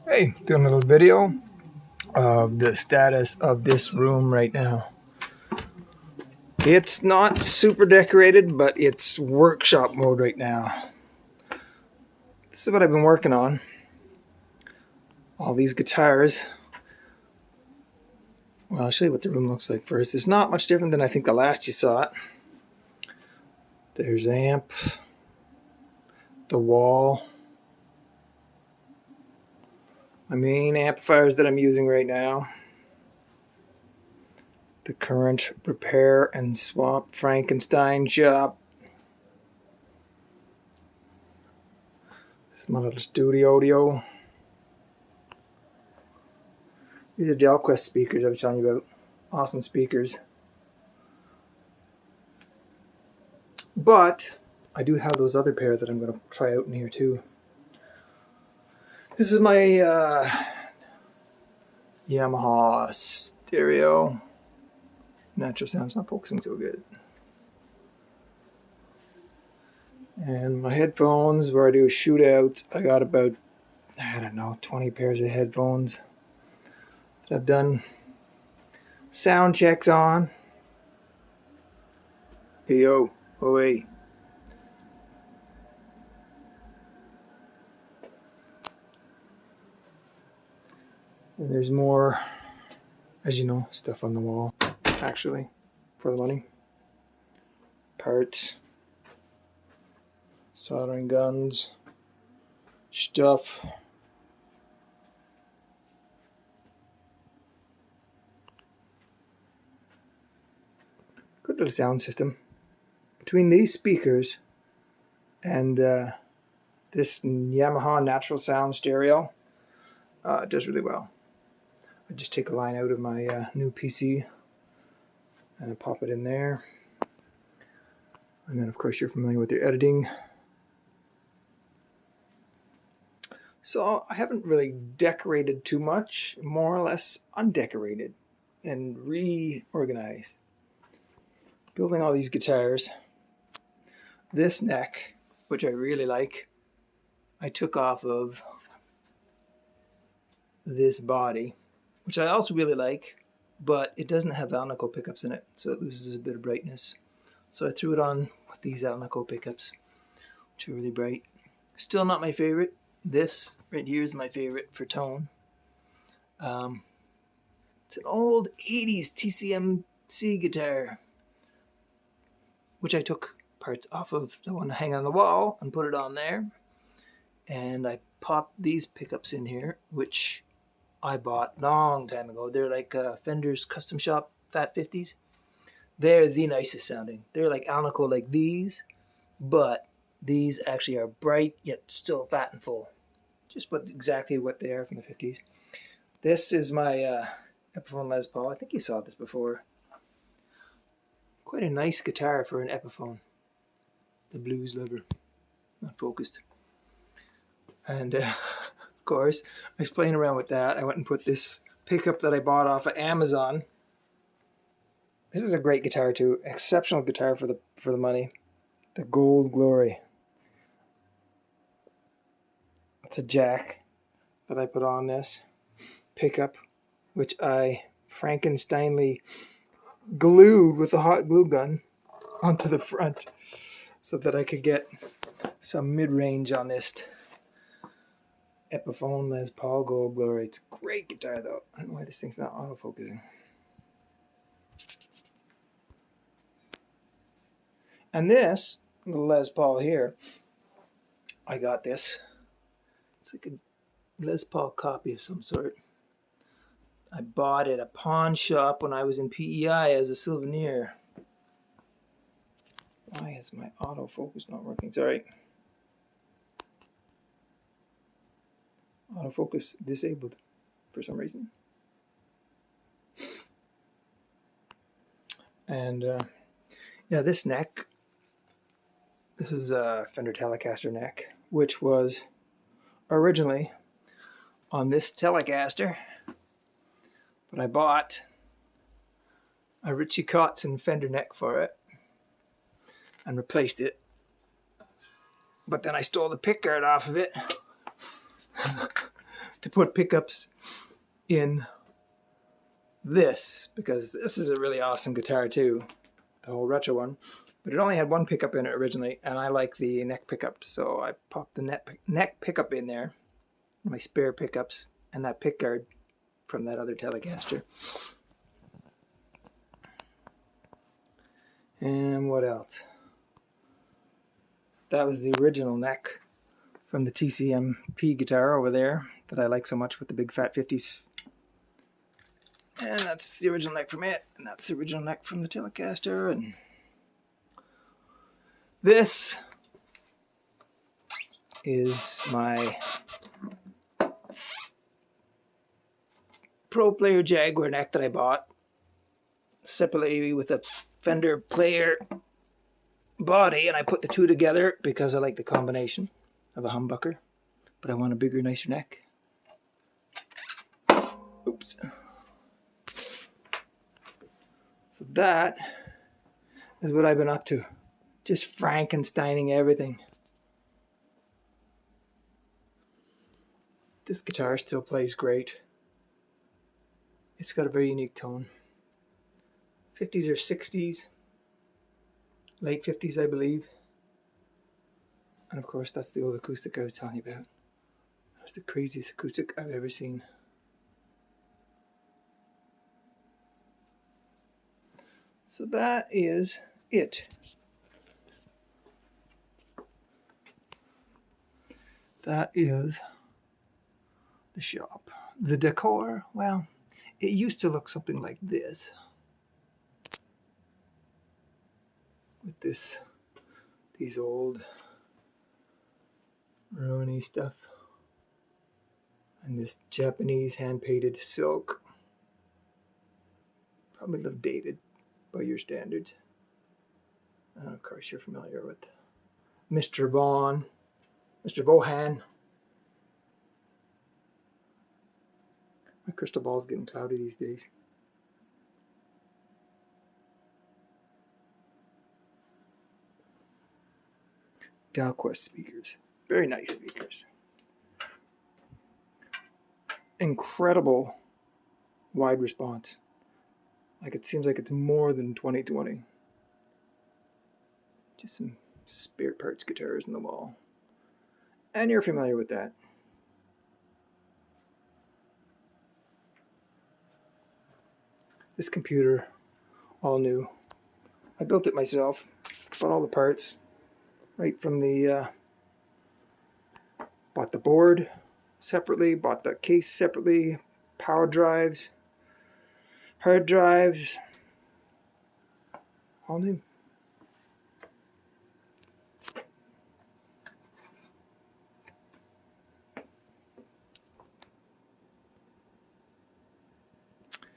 Hey, doing a little video of the status of this room right now. It's not super decorated, but it's workshop mode right now. This is what I've been working on. All these guitars. Well, I'll show you what the room looks like first. It's not much different than I think the last you saw it. There's amp, the wall, my main amplifiers that I'm using right now, the current repair and swap Frankenstein shop. This is my little studio audio. These are Delquest speakers I was telling you about. Awesome speakers. But I do have those other pair that I'm going to try out in here too. This is my Yamaha stereo. Natural sound's not focusing so good. And my headphones, where I do shootouts, I got about, I don't know, 20 pairs of headphones that I've done sound checks on. Hey yo, oh hey. And there's more, as you know, stuff on the wall, actually, for the money. Parts, soldering guns, stuff. Good little sound system. Between these speakers and this Yamaha Natural Sound stereo, it does really well. I just take a line out of my new PC and I pop it in there. And then of course you're familiar with your editing. So I haven't really decorated too much, more or less undecorated and reorganized. Building all these guitars. This neck, which I really like, I took off of this body, which I also really like, but it doesn't have Alnico pickups in it, so it loses a bit of brightness. So I threw it on with these Alnico pickups, which are really bright. Still not my favorite. This right here is my favorite for tone. It's an old 80s TCMC guitar, which I took parts off of the one hanging on the wall and put it on there. And I popped these pickups in here, which I bought a long time ago. They're like Fender's Custom Shop Fat 50s. They're the nicest sounding. They're like Alnico like these, but these actually are bright yet still fat and full. Just exactly what they are from the 50s. This is my Epiphone Les Paul. I think you saw this before. Quite a nice guitar for an Epiphone. The blues lover. Not focused. And of course, I was playing around with that. I went and put this pickup that I bought off of Amazon. This is a great guitar too. Exceptional guitar for the money. The Gold Glory. It's a jack that I put on this pickup, which I Frankensteinly glued with a hot glue gun onto the front so that I could get some mid-range on this Epiphone Les Paul Gold Glory. It's a great guitar though. I don't know why this thing's not autofocusing. And this little Les Paul here, I got this. It's like a Les Paul copy of some sort. I bought it at a pawn shop when I was in PEI as a souvenir. Why is my autofocus not working? Sorry. Autofocus disabled for some reason. And yeah, this neck, this is a Fender Telecaster neck, which was originally on this Telecaster, but I bought a Richie Kotzen Fender neck for it and replaced it. But then I stole the pickguard off of it. to put pickups in this, because this is a really awesome guitar too, the whole retro one, but it only had one pickup in it originally, and I like the neck pickup, so I popped the neck pickup in there, my spare pickups, and that pick guard from that other Telecaster. And what else? That was the original neck from the TCMP guitar over there that I like so much with the big fat 50s. And that's the original neck from it, and that's the original neck from the Telecaster. And this is my Pro Player Jaguar neck that I bought separately with a Fender Player body, and I put the two together because I like the combination of a humbucker, but I want a bigger, nicer neck. Oops. So that is what I've been up to, just Frankensteining everything. This guitar still plays great. It's got a very unique tone. 50s or 60s, late 50s I believe. And of course that's the old acoustic I was telling you about. That's the craziest acoustic I've ever seen. So that is it. That is the shop. The decor, well, it used to look something like this. With these old ruiny stuff. And this Japanese hand-painted silk. Probably a little dated by your standards. And of course you're familiar with Mr. Vaughan, Mr. Vaughan. My crystal ball's getting cloudy these days. Dalquest speakers. Very nice speakers. Incredible wide response. Like it seems like it's more than 2020. Just some spare parts guitars in the wall. And you're familiar with that. This computer, all new. I built it myself. Bought all the parts. Right from the, bought the board separately, bought the case separately, power drives, hard drives, all new.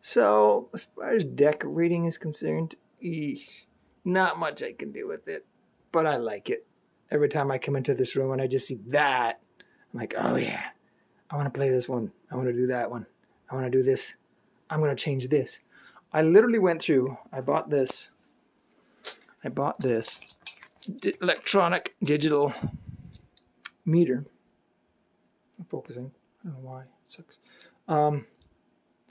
So, as far as decorating is concerned, not much I can do with it, but I like it. Every time I come into this room and I just see that, I'm like, oh yeah, I want to play this one. I want to do that one. I want to do this. I'm going to change this. I literally went through, I bought this electronic digital meter. I'm focusing. I don't know why. It sucks.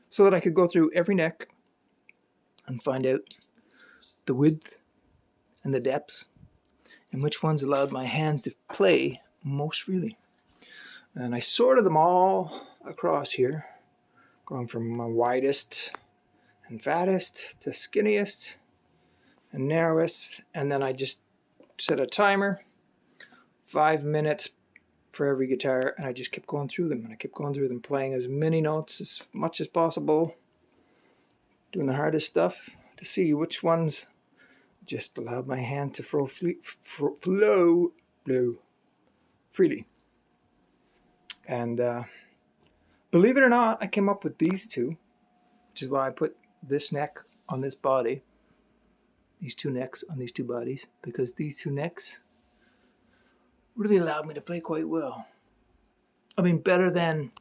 So that I could go through every neck and find out the width and the depth and which ones allowed my hands to play most freely. And I sorted them all across here, going from my widest and fattest to skinniest and narrowest, and then I just set a timer, 5 minutes for every guitar, and I just kept going through them, and I kept going through them, playing as many notes as much as possible, doing the hardest stuff to see which ones just allowed my hand to flow freely. And believe it or not, I came up with these two, which is why I put this neck on this body, these two necks on these two bodies, because these two necks really allowed me to play quite well. I mean, better than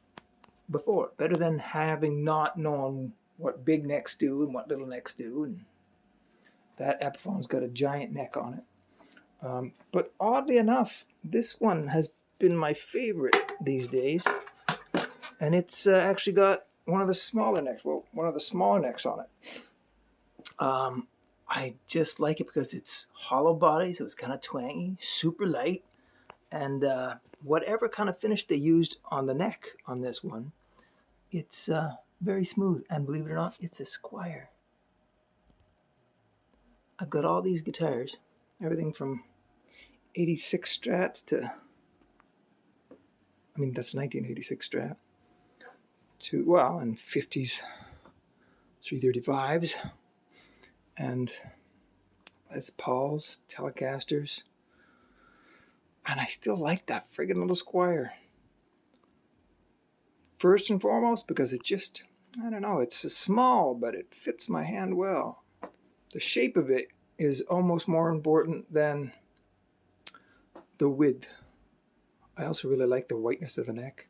before, better than having not known what big necks do and what little necks do. And that Epiphone's got a giant neck on it. But oddly enough, this one has been my favorite these days. And it's actually got one of the smaller necks. Well, one of the smaller necks on it. I just like it because it's hollow body, so it's kind of twangy, super light, and whatever kind of finish they used on the neck on this one, it's very smooth. And believe it or not, it's a Squier. I've got all these guitars, everything from 86 Strats to, I mean, that's 1986 Strat, to, well, and 50s 335s, and Les Pauls, Telecasters, and I still like that friggin' little Squier. First and foremost, because it just, I don't know, it's small, but it fits my hand well. The shape of it is almost more important than the width. I also really like the whiteness of the neck.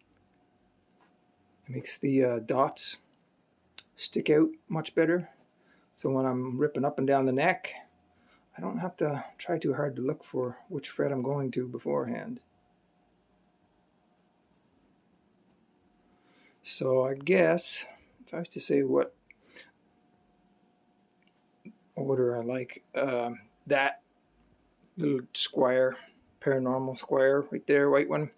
It makes the dots stick out much better. So when I'm ripping up and down the neck, I don't have to try too hard to look for which fret I'm going to beforehand. So I guess if I was to say what order I like, that little Squier, Paranormal Squier right there, white one,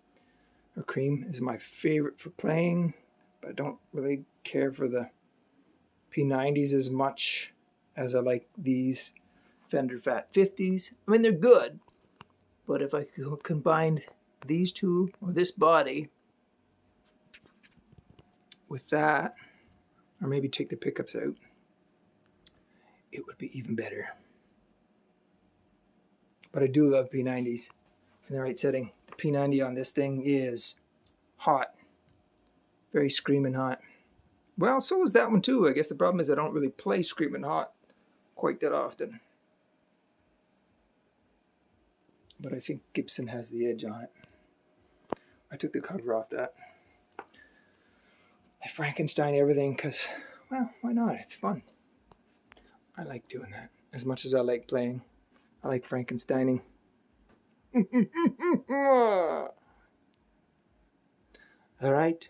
or cream, is my favorite for playing, but I don't really care for the P90s as much as I like these Fender Fat 50s. I mean, they're good, but if I combined these two, or this body, with that, or maybe take the pickups out, it would be even better. But I do love P90s in the right setting. The P90 on this thing is hot. Very screaming hot. Well, so is that one too. I guess the problem is I don't really play screaming hot quite that often. But I think Gibson has the edge on it. I took the cover off that. I Frankenstein everything because, well, why not? It's fun. I like doing that. As much as I like playing, I like Frankensteining. All right.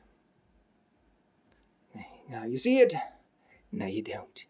Now you see it. Now you don't.